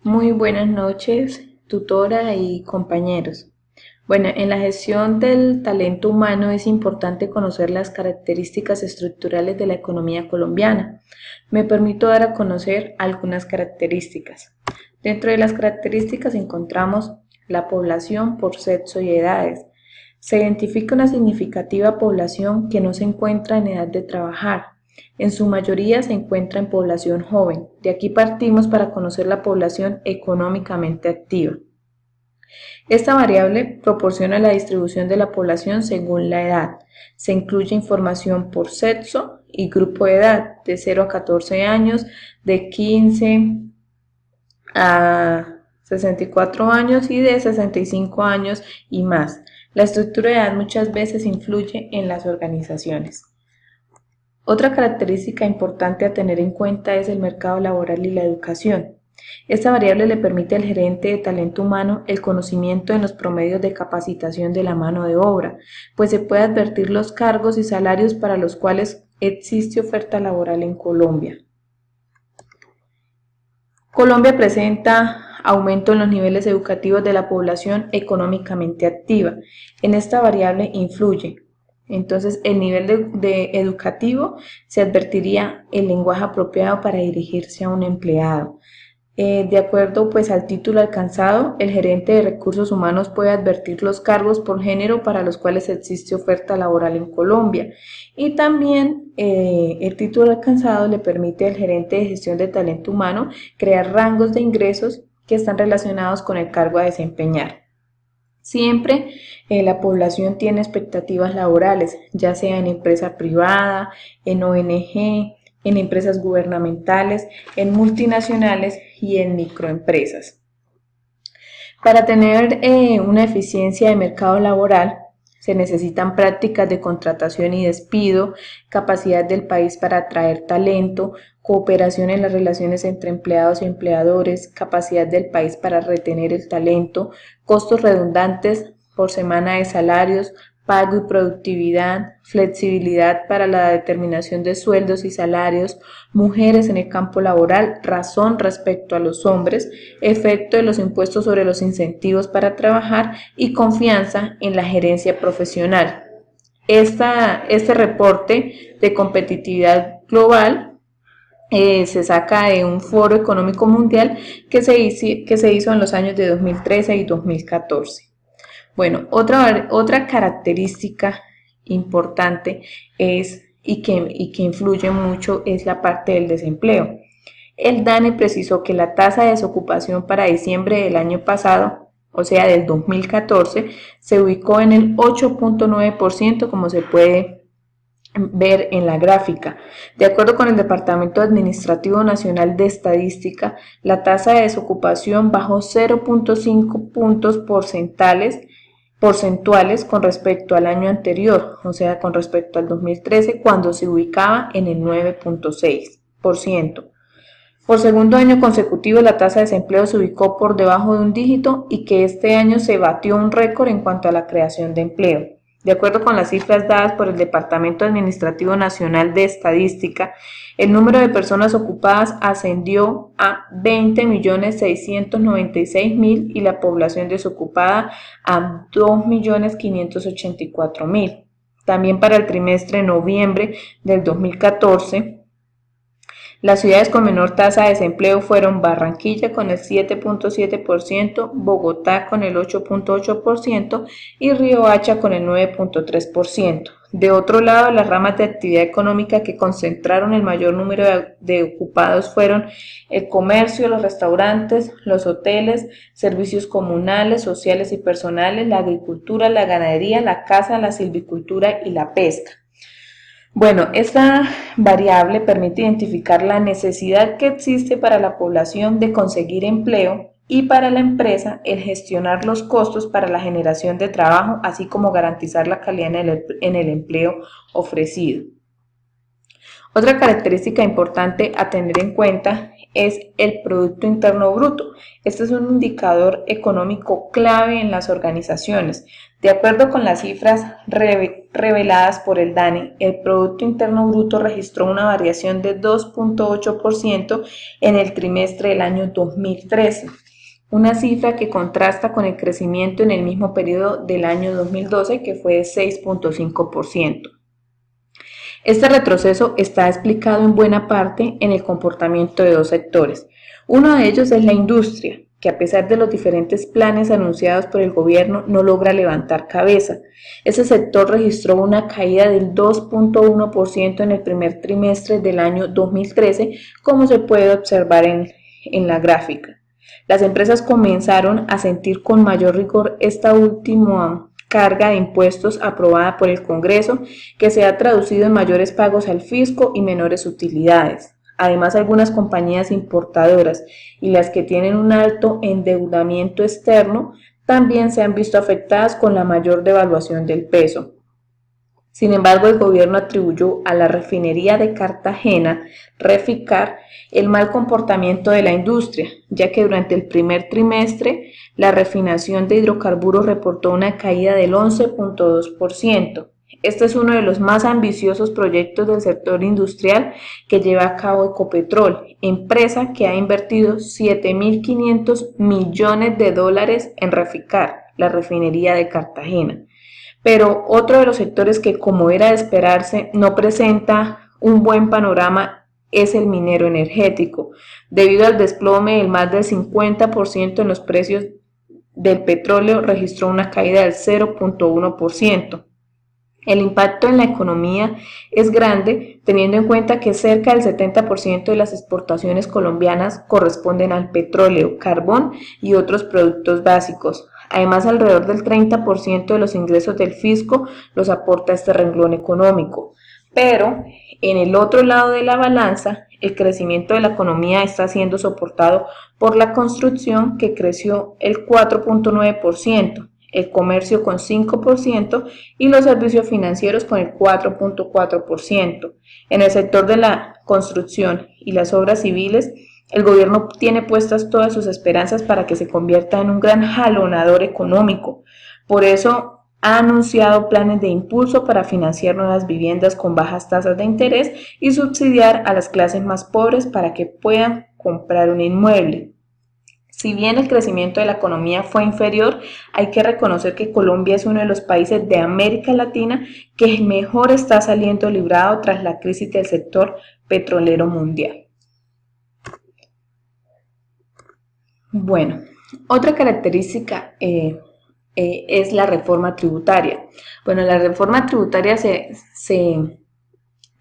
Muy buenas noches, tutora y compañeros. Bueno, en la gestión del talento humano es importante conocer las características estructurales de la economía colombiana. Me permito dar a conocer algunas características. Dentro de las características encontramos la población por sexo y edades. Se identifica una significativa población que no se encuentra en edad de trabajar. En su mayoría se encuentra en población joven. De aquí partimos para conocer la población económicamente activa. Esta variable proporciona la distribución de la población según la edad. Se incluye información por sexo y grupo de edad, de 0 a 14 años, de 15 a 64 años y de 65 años y más. La estructura de edad muchas veces influye en las organizaciones. Otra característica importante a tener en cuenta es el mercado laboral y la educación. Esta variable le permite al gerente de talento humano el conocimiento en los promedios de capacitación de la mano de obra, pues se puede advertir los cargos y salarios para los cuales existe oferta laboral en Colombia. Colombia presenta aumento en los niveles educativos de la población económicamente activa. En esta variable influye entonces el nivel de educativo, se advertiría el lenguaje apropiado para dirigirse a un empleado. De acuerdo pues al título alcanzado, el gerente de recursos humanos puede advertir los cargos por género para los cuales existe oferta laboral en Colombia, y también el título alcanzado le permite al gerente de gestión de talento humano crear rangos de ingresos que están relacionados con el cargo a desempeñar. Siempre la población tiene expectativas laborales, ya sea en empresa privada, en ONG, en empresas gubernamentales, en multinacionales y en microempresas. Para tener una eficiencia de mercado laboral, se necesitan prácticas de contratación y despido, capacidad del país para atraer talento, cooperación en las relaciones entre empleados y empleadores, capacidad del país para retener el talento, costos redundantes por semana de salarios, pago y productividad, flexibilidad para la determinación de sueldos y salarios, mujeres en el campo laboral, razón respecto a los hombres, efecto de los impuestos sobre los incentivos para trabajar y confianza en la gerencia profesional. Este reporte de competitividad global se saca de un foro económico mundial que se hizo en los años de 2013 y 2014. Bueno, otra característica importante es y que influye mucho es la parte del desempleo. El DANE precisó que la tasa de desocupación para diciembre del año pasado, o sea del 2014, se ubicó en el 8.9%, como se puede ver en la gráfica. De acuerdo con el Departamento Administrativo Nacional de Estadística, la tasa de desocupación bajó 0.5 puntos porcentuales con respecto al año anterior, o sea, con respecto al 2013, cuando se ubicaba en el 9.6%. Por segundo año consecutivo, la tasa de desempleo se ubicó por debajo de un dígito y que este año se batió un récord en cuanto a la creación de empleo. De acuerdo con las cifras dadas por el Departamento Administrativo Nacional de Estadística, el número de personas ocupadas ascendió a 20.696.000 y la población desocupada a 2.584.000. También para el trimestre de noviembre del 2014, las ciudades con menor tasa de desempleo fueron Barranquilla con el 7.7%, Bogotá con el 8.8% y Riohacha con el 9.3%. De otro lado, las ramas de actividad económica que concentraron el mayor número de ocupados fueron el comercio, los restaurantes, los hoteles, servicios comunales, sociales y personales, la agricultura, la ganadería, la caza, la silvicultura y la pesca. Bueno, esta variable permite identificar la necesidad que existe para la población de conseguir empleo y para la empresa el gestionar los costos para la generación de trabajo, así como garantizar la calidad en el empleo ofrecido. Otra característica importante a tener en cuenta es el Producto Interno Bruto. Este es un indicador económico clave en las organizaciones. De acuerdo con las cifras reveladas por el DANE, el Producto Interno Bruto registró una variación de 2.8% en el trimestre del año 2013, una cifra que contrasta con el crecimiento en el mismo periodo del año 2012, que fue de 6.5%. Este retroceso está explicado en buena parte en el comportamiento de dos sectores. Uno de ellos es la industria, que a pesar de los diferentes planes anunciados por el gobierno no logra levantar cabeza. Ese sector registró una caída del 2.1% en el primer trimestre del año 2013, como se puede observar en la gráfica. Las empresas comenzaron a sentir con mayor rigor esta última carga de impuestos aprobada por el Congreso, que se ha traducido en mayores pagos al fisco y menores utilidades. Además, algunas compañías importadoras y las que tienen un alto endeudamiento externo también se han visto afectadas con la mayor devaluación del peso. Sin embargo, el gobierno atribuyó a la refinería de Cartagena, Reficar, el mal comportamiento de la industria, ya que durante el primer trimestre la refinación de hidrocarburos reportó una caída del 11.2%. Este es uno de los más ambiciosos proyectos del sector industrial que lleva a cabo Ecopetrol, empresa que ha invertido $7.500 millones en Reficar, la refinería de Cartagena. Pero otro de los sectores que, como era de esperarse, no presenta un buen panorama es el minero energético, debido al desplome del más del 50% en los precios del petróleo, registró una caída del 0.1%. El impacto en la economía es grande, teniendo en cuenta que cerca del 70% de las exportaciones colombianas corresponden al petróleo, carbón y otros productos básicos. Además, alrededor del 30% de los ingresos del fisco los aporta este renglón económico. Pero, en el otro lado de la balanza, el crecimiento de la economía está siendo soportado por la construcción, que creció el 4.9%. El comercio con 5% y los servicios financieros con el 4.4%. En el sector de la construcción y las obras civiles, el gobierno tiene puestas todas sus esperanzas para que se convierta en un gran jalonador económico. Por eso ha anunciado planes de impulso para financiar nuevas viviendas con bajas tasas de interés y subsidiar a las clases más pobres para que puedan comprar un inmueble. Si bien el crecimiento de la economía fue inferior, hay que reconocer que Colombia es uno de los países de América Latina que mejor está saliendo librado tras la crisis del sector petrolero mundial. Bueno, otra característica es la reforma tributaria. Bueno, la reforma tributaria se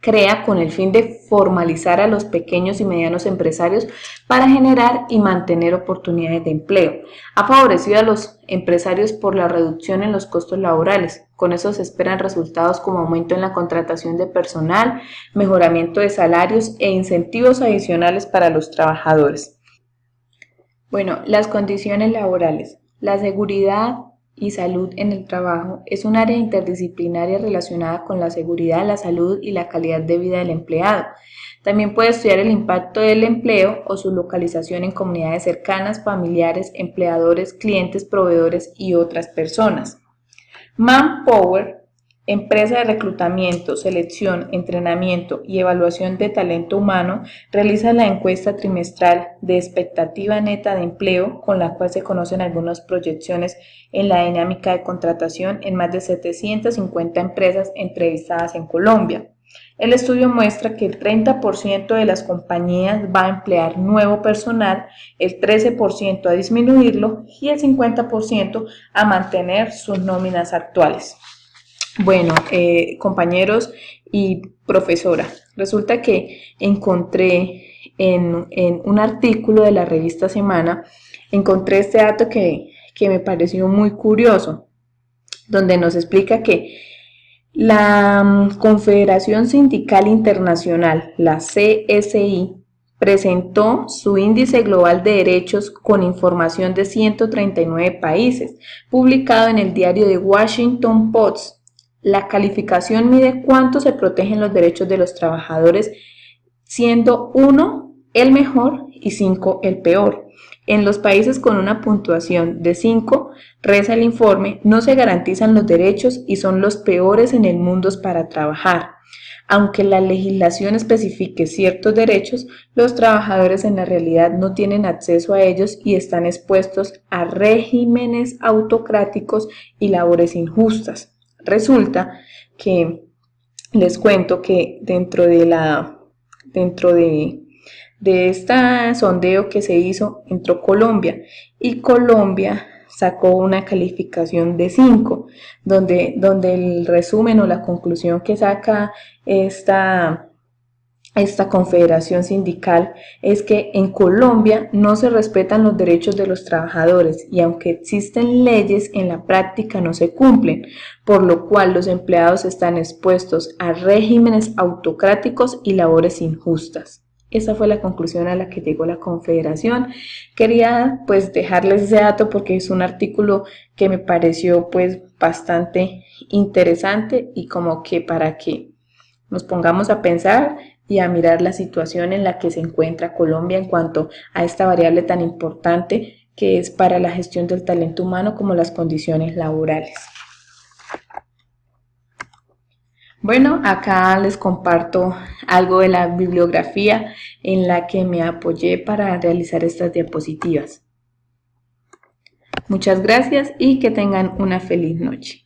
crea con el fin de formalizar a los pequeños y medianos empresarios para generar y mantener oportunidades de empleo. Ha favorecido a los empresarios por la reducción en los costos laborales. Con eso se esperan resultados como aumento en la contratación de personal, mejoramiento de salarios e incentivos adicionales para los trabajadores. Bueno, las condiciones laborales. La seguridad y salud en el trabajo es un área interdisciplinaria relacionada con la seguridad, la salud y la calidad de vida del empleado. También puede estudiar el impacto del empleo o su localización en comunidades cercanas, familiares, empleadores, clientes, proveedores y otras personas. Manpower, empresa de reclutamiento, selección, entrenamiento y evaluación de talento humano, realiza la encuesta trimestral de expectativa neta de empleo, con la cual se conocen algunas proyecciones en la dinámica de contratación en más de 750 empresas entrevistadas en Colombia. El estudio muestra que el 30% de las compañías va a emplear nuevo personal, el 13% a disminuirlo y el 50% a mantener sus nóminas actuales. Bueno, compañeros y profesora, resulta que encontré en un artículo de la revista Semana, encontré este dato que me pareció muy curioso, donde nos explica que la Confederación Sindical Internacional, la CSI, presentó su índice global de derechos con información de 139 países, publicado en el diario The Washington Post. La calificación mide cuánto se protegen los derechos de los trabajadores, siendo 1 el mejor y 5 el peor. En los países con una puntuación de 5, reza el informe, no se garantizan los derechos y son los peores en el mundo para trabajar. Aunque la legislación especifique ciertos derechos, los trabajadores en la realidad no tienen acceso a ellos y están expuestos a regímenes autocráticos y labores injustas. Resulta que les cuento que dentro de este sondeo que se hizo entró Colombia y Colombia sacó una calificación de 5, donde el resumen o la conclusión que saca esta confederación sindical es que en Colombia no se respetan los derechos de los trabajadores y aunque existen leyes, en la práctica no se cumplen, por lo cual los empleados están expuestos a regímenes autocráticos y labores injustas. Esa fue la conclusión a la que llegó la Confederación. Quería pues dejarles ese dato porque es un artículo que me pareció pues bastante interesante y como que para que nos pongamos a pensar y a mirar la situación en la que se encuentra Colombia en cuanto a esta variable tan importante que es para la gestión del talento humano como las condiciones laborales. Bueno, acá les comparto algo de la bibliografía en la que me apoyé para realizar estas diapositivas. Muchas gracias y que tengan una feliz noche.